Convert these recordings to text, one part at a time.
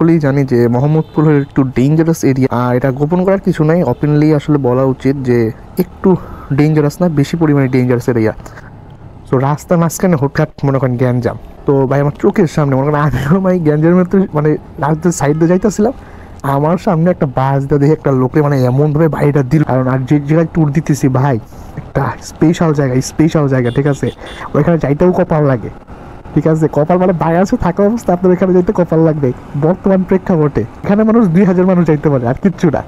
সকলেই জানি যে মোহাম্মদপুর হলো একটু ডেঞ্জারাস এরিয়া। আর এটা গোপন করার কিছু নাই, ওপেনলি আসলে বলা উচিত যে একটু ডেঞ্জারাস না, বেশি পরিমাণে ডেঞ্জারাস এরিয়া। তো রাস্তার মাঝখানে হুটহাট মনে করেন গ্যাঞ্জাম। তো ভাই আমার চোখের সামনে মনে করেন আমিও ভাই গ্যাঞ্জামের তো মানে রাস্তার সাইড দিয়ে যাইতেছিলাম, আমার সামনে একটা বাস দিয়ে দেখে একটা লোকে মানে এমনভাবে বাড়িটা দিল। কারণ আর যে জায়গায় ট্যুর দিতেছি ভাই একটা স্পেশাল জায়গা, ঠিক আছে, ওইখানে যাইতেও কপাল লাগে, ঠিক আছে, কপাল মানে বাইরে আছে থাকা অবস্থা আপনার এখানে যাইতে কপাল লাগবে। বর্তমান প্রেক্ষাপটে এখানে মানুষ 2000 মানুষ যাইতে পারে, আর কিচ্ছু না।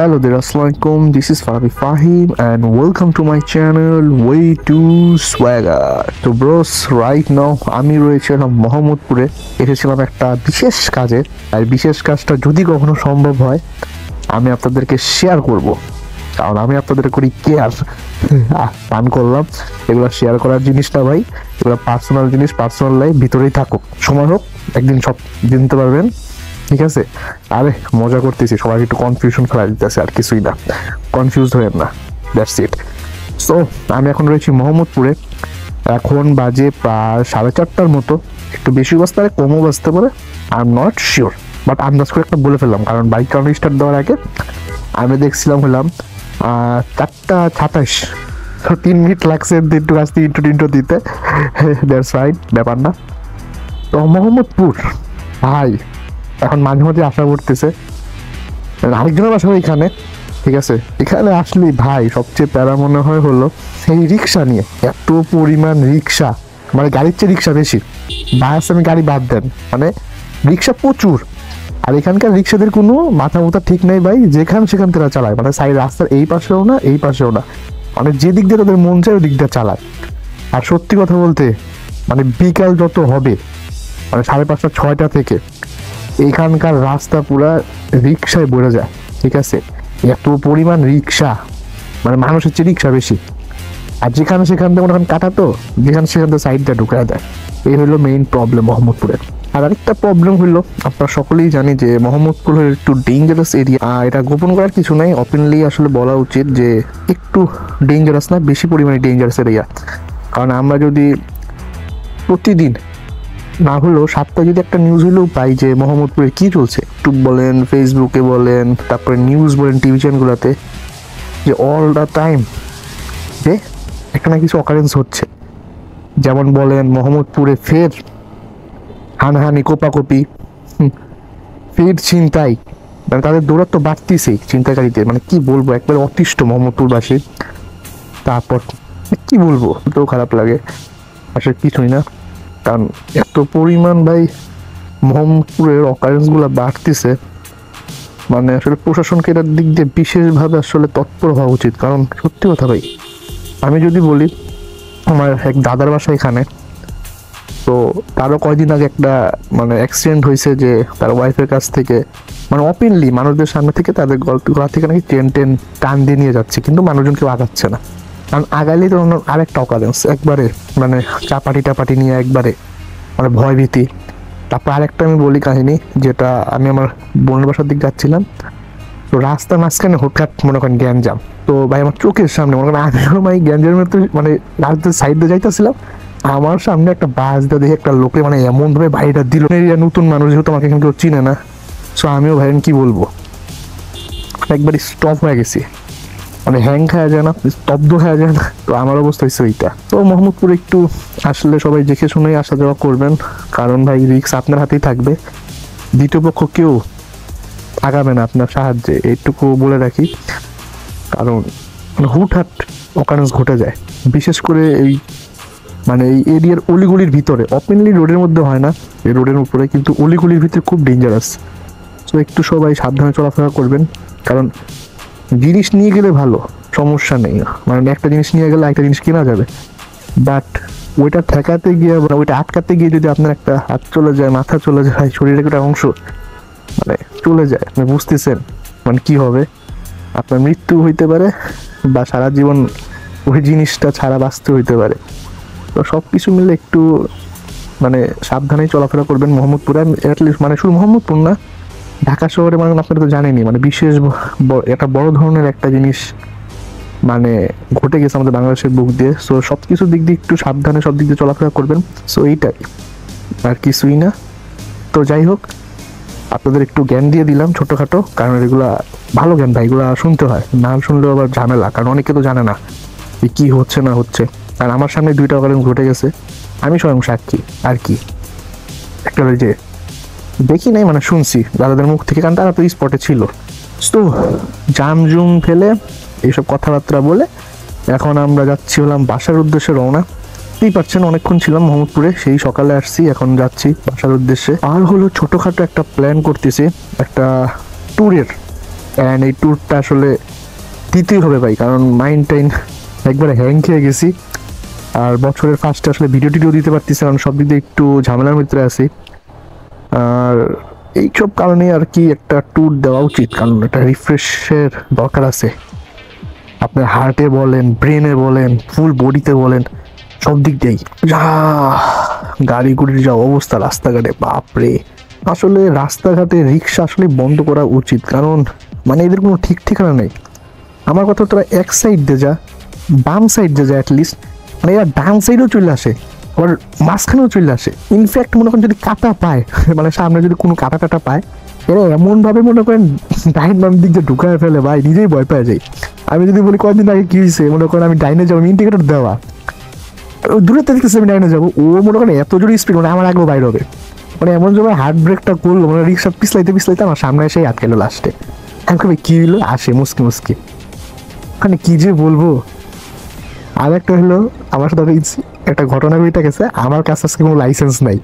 Hello there, Assalamualaikum. This is Farabi Fahim and welcome to my channel Way to Swagger. তো ব্রোস রাইট নাও আমি রয়েছিলাম মোহাম্মদপুরে, এসেছিলাম একটা বিশেষ কাজে। আর বিশেষ কাজটা যদি কখনো সম্ভব হয় আমি আপনাদেরকে শেয়ার করব, কারণ আমি আপনাদের করি কেয়ার। পান করলাম, এগুলো শেয়ার করার জিনিস না ভাই, এগুলো পার্সোনাল জিনিস, পার্সোনাল লাইফ ভিতরেই থাকুক, সময় হোক একদিন সব জানতে পারবেন, ঠিক আছে। আরে মজা করতেছি, সবাই একটু কনফিউশন ফেলা দিতেছে, আর কিছুই না, কনফিউজ হবেন না, দ্যাটস ইট। সো আমি এখন রয়েছি মোহাম্মদপুরে, এখন বাজে প্রায় 4:30টার মতো, একটু বেশি বাজতে পারে কমও বাজতে পারে, I am not sure, but আন্দাজ করে একটা বলে ফেললাম, কারণ বাইক চালানো স্টার্ট দেওয়ার আগে আমি দেখছিলাম হলাম 4:27, 3 মিনিট লাগছে একটু আসতে ইন্ট্রো দিতে, দ্যাটস রাইট, ব্যাপার না। তো মোহাম্মদপুর ভাই এখন মাঝে মাঝে আশা করতেছে, আরেকজনের বাসা এখানে, ঠিক আছে, এখানে আসলে ভাই সবচেয়ে প্যারা মনে হয় হলো এই রিক্সা নিয়ে, এত পরিমাণ রিক্সা, মানে গাড়ির চেয়ে রিক্সা বেশি, বাস আমি গাড়ি বাদ দেন, মানে রিক্সা প্রচুর। আর এখানকার রিক্সাদের কোনো মাথা মুথা ঠিক নেই ভাই, সেখান তারা চালায়, মানে সাইড রাস্তার এই পাশেও না এই পাশেও না, মানে যে দিক দিয়ে তাদের মন চায় ওই দিক দিয়ে চালায়। আর সত্যি কথা বলতে মানে বিকাল যত হবে, মানে 5:30 6টা থেকে এখানকার রাস্তা পুরা রিক্সায় ভরে যায়, ঠিক আছে, এত পরিমাণ রিক্সা, মানে মানুষের চেয়ে রিক্সা বেশি। আর যেখানে সেখান থেকে মনে করেন কাটা, তো যেখানে সেখান থেকে সাইডটা ঢুকায় দেয়, এই হলো মেইন প্রবলেম মোহাম্মদপুরের। আর আরেকটা প্রবলেম হলো, আপনারা সকলেই জানি যে মোহাম্মদপুর হলো একটু ডেঞ্জারাস এরিয়া। আর এটা গোপন করার কিছু নাই, ওপেনলি আসলে বলা উচিত যে একটু ডেঞ্জারাস না, বেশি পরিমাণে ডেঞ্জারাস এরিয়া। কারণ আমরা যদি প্রতিদিন না হলেও সপ্তাহে যদি একটা নিউজ হলেও পাই যে মোহাম্মদপুরে কি চলছে, ইউটিউব বলেন, ফেসবুকে বলেন, তারপরে নিউজ বলেন, টিভি চ্যানেলগুলোতে, যে অল দ্য টাইম যে একটা না কিছু অকারেন্স হচ্ছে, যেমন বলেন মোহাম্মদপুরে ফের হানাহানি, কোপাকপি, ফের ছিনতাই, মানে তাদের দৌড়াত্ম বাড়তিছেই ছিনতাইকারীদের, মানে কি বলবো, একবারে অতিষ্ঠ মোহাম্মদপুরবাসী। তারপর কি বলবো, তো খারাপ লাগে, আসলে কিছুই না, কারণ এত পরিমাণ ভাই মোহাম্মদপুরের অকারেন্সগুলো বাড়তেছে, মানে আসলে প্রশাসনকে এটার দিক দিয়ে বিশেষভাবে আসলে তৎপর হওয়া উচিত। কারণ সত্যি কথা ভাই, আমি যদি বলি আমার এক দাদার বাসা এখানে, তো তারও কয়দিন আগে একটা মানে অ্যাক্সিডেন্ট হয়েছে, যে তার ওয়াইফের কাছ থেকে মানে ওপেনলি মানুষদের সামনে থেকে তাদের গলা থেকে নাকি চেন টান দিয়ে নিয়ে যাচ্ছে, কিন্তু মানুষজন কেউ আগাচ্ছে না, কারণ আগাইলেই তো আরেকটা অকারেন্স, একবারে মানে চাপাটি নিয়ে একবারে মানে ভয়ভীতি। তারপর আরেকটা আমি বলি কাহিনী, যেটা আমি আমার বোনের বাসার দিক যাচ্ছিলাম, তো রাস্তার মাঝখানে হুটহাট মনে করেন গ্যাঞ্জাম। তো ভাই আমার চোখের সামনে মনে করেন আমিও ভাই গ্যাঞ্জামের তো মানে রাস্তার সাইড দিয়ে যাইতেছিলাম, আমার সামনে একটা বাস দিয়ে দেখে একটা লোকে মানে এমনভাবে বাড়িটা দিল, নতুন মানুষ যেহেতু আমাকে এখানে কেউ চিনে না, সো আমিও ভাই কি বলবো, একবার স্টপ হয়ে গেছি, মানে হ্যাং খাওয়া যায় না, স্তব্ধ খাওয়া যায় না। তো আমার অবস্থা হচ্ছে ওইটা। তো মোহাম্মদপুর একটু আসলে সবাই দেখে শুনেই আসা যাওয়া করবেন, কারণ ভাই রিক্স আপনার হাতেই থাকবে, দ্বিতীয় পক্ষ কেউ আগাবে না আপনার সাহায্যে, এইটুকু বলে রাখি। কারণ হুটহাট অকারেন্স ঘটে যায়, বিশেষ করে এই মানে এই এরিয়ার অলিগুলির ভিতরে, ওপেনলি রোডের মধ্যে হয় না, এই রোডের উপরে, কিন্তু অলিগুলির ভিতরে খুব ডেঞ্জারাস। সো একটু সবাই সাবধানে চলাফেরা করবেন, কারণ জিনিস নিয়ে গেলে ভালো, সমস্যা নেই, মানে একটা জিনিস নিয়ে গেলে একটা জিনিস কেনা যাবে, বাট ওইটা ঠেকাতে গিয়ে বা ওইটা আটকাতে গিয়ে যদি আপনার একটা হাত চলে যায়, মাথা চলে যায়, শরীরের একটা অংশ, মানে চলে যায়, আপনি বুঝতেছেন মানে কি হবে, আপনার মৃত্যু হইতে পারে বা সারা জীবন ওই জিনিসটা ছাড়া বাঁচতে হইতে পারে। তো সব কিছু মিলে একটু মানে সাবধানেই চলাফেরা করবেন মোহাম্মদপুরে। অ্যাটলিস্ট মানে শুধু মোহাম্মদপুর না, ঢাকা শহরে মানে আপনারা তো জানেনই মানে বিশেষ একটা বড় ধরনের একটা জিনিস মানে ঘটে গেছে আমাদের বাংলাদেশের বুক দিয়ে। সো সব কিছুর দিক দিয়ে একটু সাবধানে সব দিক দিয়ে চলাফেরা করবেন। সো এইটাই, আর কিছুই না। তো যাই হোক, আপনাদের একটু জ্ঞান দিয়ে দিলাম ছোটোখাটো, কারণ এগুলা ভালো জ্ঞান ভাই, এগুলা শুনতে হয়, না শুনলেও আবার ঝামেলা, কারণ অনেকে তো জানে না যে কী হচ্ছে না হচ্ছে। আর আমার সামনে 2টা অকারেন্স ঘটে গেছে, আমি স্বয়ং সাক্ষী। আর কি একটা ওই যে দেখি নাই মানে শুনছি দাদাদের মুখ থেকে, কারণ তারা তো স্পটে ছিল। তো জাম জুম ফেলে এইসব কথাবার্তা বলে এখন আমরা যাচ্ছি হলাম বাসার উদ্দেশ্যে রওনা। বুঝতেই পারছেন অনেকক্ষণ ছিলাম মোহাম্মদপুরে, সেই সকালে আসছি, এখন যাচ্ছি বাসার উদ্দেশ্যে। আর হলো ছোটোখাটো একটা প্ল্যান করতেছি একটা ট্যুরের, অ্যান্ড এই ট্যুরটা আসলে দিতেই হবে ভাই, কারণ মাইন্ড টাইন একবারে হ্যাং খেয়ে গেছি। আর বছরের ফার্স্টে আসলে ভিডিও টিডিও দিতে পারতেছি, কারণ সব দিক দিয়ে একটু ঝামেলার ভিতরে আছি। আর এইসব কারণে আর কি একটা ট্যুর দেওয়া উচিত, কারণ একটা রিফ্রেশের দরকার আছে। আপনার হার্টে বলেন, ব্রেনে বলেন, ফুল বডিতে বলেন, সব দিক দিয়েই যা গাড়ি গুড়ির যা অবস্থা রাস্তাঘাটে, বাপরে। আসলে রাস্তাঘাটে রিক্সা আসলে বন্ধ করা উচিত, কারণ মানে এদের কোনো ঠিক ঠিকানা নেই। আমার কথা, তোরা এক সাইড দিয়ে যা, বাম সাইড দিয়ে যা অ্যাটলিস্ট, মানে এরা ডান সাইডেও চলে আসে, আবার মাঝখানেও চলে আসে। ইনফ্যাক্ট মনে করেন যদি কাটা পায়, মানে সামনে যদি কোনো কাটা টাটা পায়, এরা এমনভাবে মনে করেন ডাইন বাম দিক দিয়ে ঢুকায় ফেলে ভাই, নিজেই ভয় পেয়ে যায়। আমি যদি বলি কয়েকদিন আগে কি হয়েছে, মনে করেন আমি ডাইনে যাবো, ইন্ডিকেটর দেওয়া, দূরে দেখতেছি আমি ডাইনে যাবো, ও মনে করেন এত জোরে স্পিড, মানে আমার আগেও বাইরে হবে, মানে এমন সময় হার্ট ব্রেকটা করলো, মানে রিক্সা পিছলাইতে পিছলাইতে আমার সামনে এসে আটকেলো লাস্টে। আমি কবে কি হলো, আসে মুসকি মুসকি, মানে কি যে বলবো। আর একটা হলো আমার সাথে একটা ঘটনা ঘটে গেছে, আমার কাছে আজকে কোনো লাইসেন্স নাই,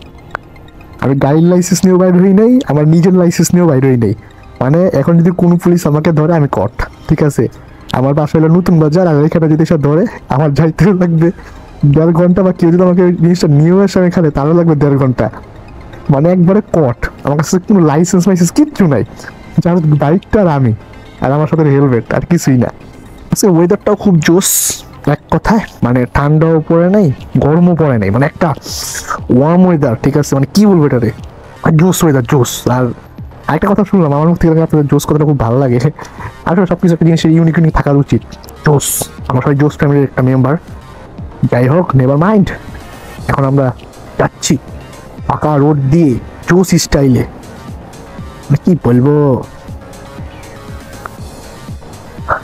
আমি গাড়ির লাইসেন্স নিয়েও বাইর হই নাই, আমার নিজের লাইসেন্স নিয়েও বাইর হই নাই। মানে এখন যদি কোনো পুলিশ আমাকে ধরে আমি কট, ঠিক আছে। আমার বাসা হলো নতুন বাজার, আর এখানে যদি সে ধরে আমার যাইতে লাগবে 1.5 ঘন্টা, বা কেউ যদি আমাকে জিনিসটা নিয়েও আসে এখানে তারও লাগবে 1.5 ঘন্টা, মানে একবারে কট। আমার কাছে কোনো লাইসেন্স মাইসেন্স কিচ্ছু নাই, যার বাইকটা আর আমি, আর আমার সাথে হেলমেট, আর কিছুই না। আজকে ওয়েদারটাও খুব জোস, এক কথায় মানে ঠান্ডাও পড়ে নাই, গরমও পড়ে নাই, মানে একটা ওয়ার্ম ওয়েদার, ঠিক আছে। মানে কি বলবো এটারে, জোস ওয়েদার, জোস। আর আরেকটা কথা শুনলাম আমার মুখ থেকে, আপনাদের জোস কথাটা খুব ভালো লাগে। আসলে সব কিছু একটা জিনিসের ইউনিক ইউনিক থাকা উচিত। জোস, আমার সবাই জোস ফ্যামিলির একটা মেম্বার। যাই হোক, নেভার মাইন্ড, এখন আমরা যাচ্ছি পাকা রোড দিয়ে জোস স্টাইলে, কি বলবো।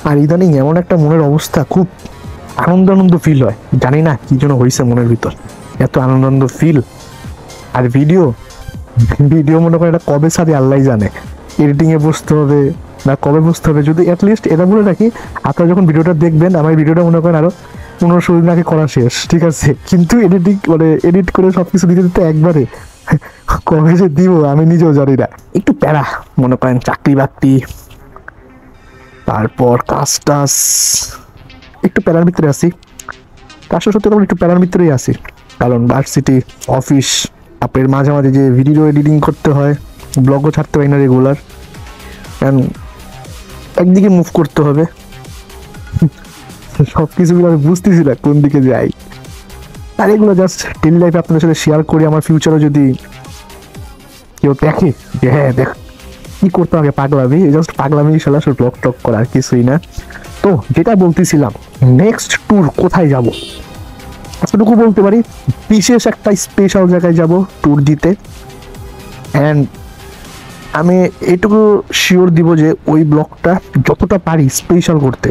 আর ইদানিং এমন একটা মনের অবস্থা, খুব আনন্দ আনন্দ ফিল হয়, জানি না কি জন্য হয়েছে মনের ভিতর এত আনন্দ আনন্দ ফিল। আর ভিডিও ভিডিও মনে করেন এটা কবে সাথে আল্লাহ জানে, এডিটিংয়ে বসতে হবে না কবে বসতে হবে। যদি অ্যাটলিস্ট এটা বলে রাখি, আপনারা যখন ভিডিওটা দেখবেন, আমার ভিডিওটা মনে করেন আরো 15-16 দিন আগে করা শেষ, ঠিক আছে। কিন্তু এডিটিং মানে এডিট করে সব কিছু দিতে দিতে একবারে কবে যে দিব আমি নিজেও জানি না। একটু প্যারা মনে করেন, চাকরি বাকরি, তারপর কাজ টাজ, একটু প্যারার ভিতরে আছি। আসলে সত্যি কথা একটু প্যারার ভিতরেই আছি, কারণ ভার্সিটি, অফিস, আপনার মাঝে মাঝে যে ভিডিও এডিটিং করতে হয়, ব্লগও ছাড়তে হয় না রেগুলার, অ্যান্ড একদিকে মুভ করতে হবে। সব কিছু আমি বুঝতেছি না কোন দিকে যাই। আর এগুলো জাস্ট ডেলি লাইফে আপনাদের সাথে শেয়ার করি, আমার ফিউচারও যদি কেউ দেখে যে হ্যাঁ দেখ কি করতে হবে, পাগলামি, জাস্ট পাগলামি সালা ব্লগ টক করা, আর কিছুই না। তো যেটা বলতেছিলাম, নেক্সট ট্যুর কোথায় যাব, এতটুকু বলতে পারি, বিশেষ একটা স্পেশাল জায়গায় যাব ট্যুর দিতে। অ্যান্ড আমি এটুকু শিওর দিব যে ওই ব্লগটা যতটা পারি স্পেশাল করতে।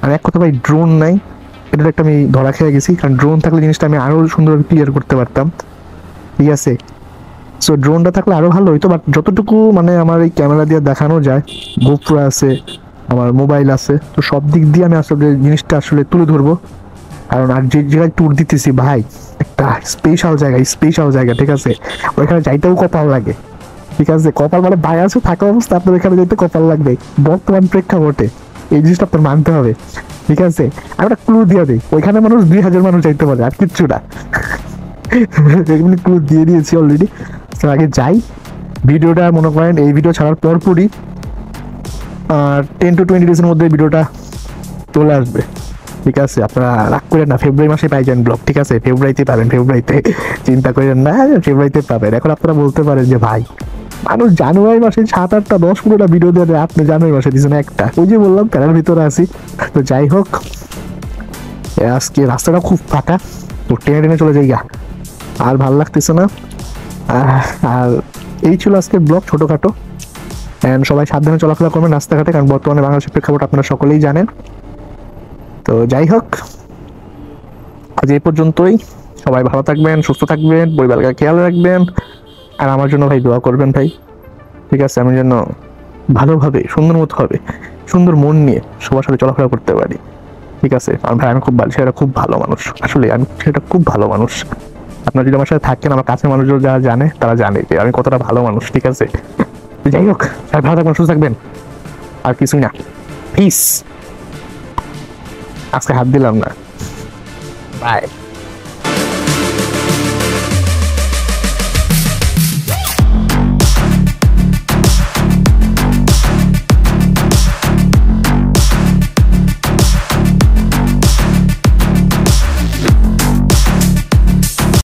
আর এক কথা ভাই, ড্রোন নাই, এটা একটা আমি ধরা খেয়ে গেছি, কারণ ড্রোন থাকলে জিনিসটা আমি আরও সুন্দরভাবে ক্লিয়ার করতে পারতাম, ঠিক আছে। সো ড্রোনটা থাকলে আরও ভালো হইতো, বাট যতটুকু মানে আমার এই ক্যামেরা দিয়ে দেখানো যায়, গোপ্রো আছে, আমার মোবাইল আছে, তো সব দিক দিয়ে আমি আসলে জিনিসটা আসলে তুলে ধরবো। কারণ আর যে জায়গায় ট্যুর দিতেছি ভাই, একটা স্পেশাল জায়গা, ঠিক আছে। ওইখানে যাইতেও কপাল লাগে, ঠিক আছে। কপাল মানে ভাই আছে থাকা অবস্থা, আপনার এখানে যাইতে কপাল লাগবে বর্তমান প্রেক্ষাপটে, এই জিনিসটা আপনার মানতে হবে, ঠিক আছে। আমি একটা ক্লু দিয়ে দিই, ওইখানে মানুষ 2000 মানুষ যাইতে পারে, আর কিচ্ছু না। এগুলি ক্লু দিয়ে দিয়েছি অলরেডি। তো আগে যাই, ভিডিওটা মনে করেন এই ভিডিও ছাড়ার পরপরই 10 to 20 ডেজের মধ্যে ভিডিওটা চলে আসবে। ঠিক আছে, আপনারা রাগ করেন না, ফেব্রুয়ারি মাসে পাই যান ব্লগ। ঠিক আছে, ফেব্রুয়ারিতে পাবেন, ফেব্রুয়ারিতে চিন্তা করেন না, ফেব্রুয়ারিতে পাবেন। এখন আপনারা বলতে পারেন যে ভাই মানুষ জানুয়ারি মাসে 7-8টা 10-15টা ভিডিও দেয়, আপনি জানুয়ারি মাসে দিচ্ছেন একটা। ওই যে বললাম প্যারার ভিতরে আছি। তো যাই হোক, আজকে রাস্তাটা খুব ফাঁকা, তো টেনে টেনে চলে যাই গা, আর ভাল লাগতেছে না। আর এই ছিল আজকে ব্লগ, ছোটোখাটো। অ্যান্ড সবাই সাবধানে চলাফেরা করবেন রাস্তাঘাটে, কারণ বর্তমানে বাংলাদেশের প্রেক্ষাপট আপনারা সকলেই জানেন। তো যাই হোক, আজ এই পর্যন্তই। সবাই ভালো থাকবেন, সুস্থ থাকবেন, পরিবারকে খেয়াল রাখবেন, আর আমার জন্য ভাই দোয়া করবেন ভাই। ঠিক আছে, আমি যেন ভালোভাবে সুন্দর মতো হবে, সুন্দর মন নিয়ে সবার সাথে চলাফেরা করতে পারি। ঠিক আছে, আর ভাই আমি খুব ভালো, সেটা খুব ভালো মানুষ, আসলে আমি সেটা খুব ভালো মানুষ। আপনার যদি আমার সাথে থাকেন, আমার কাছের মানুষজন যারা জানে তারা জানে যে আমি কতটা ভালো মানুষ। ঠিক আছে, তো যাই হোক, সবাই ভালো থাকবেন, সুস্থ থাকবেন, আর কিছুই না। পিস। আজকে হাত দিলাম না। বাই।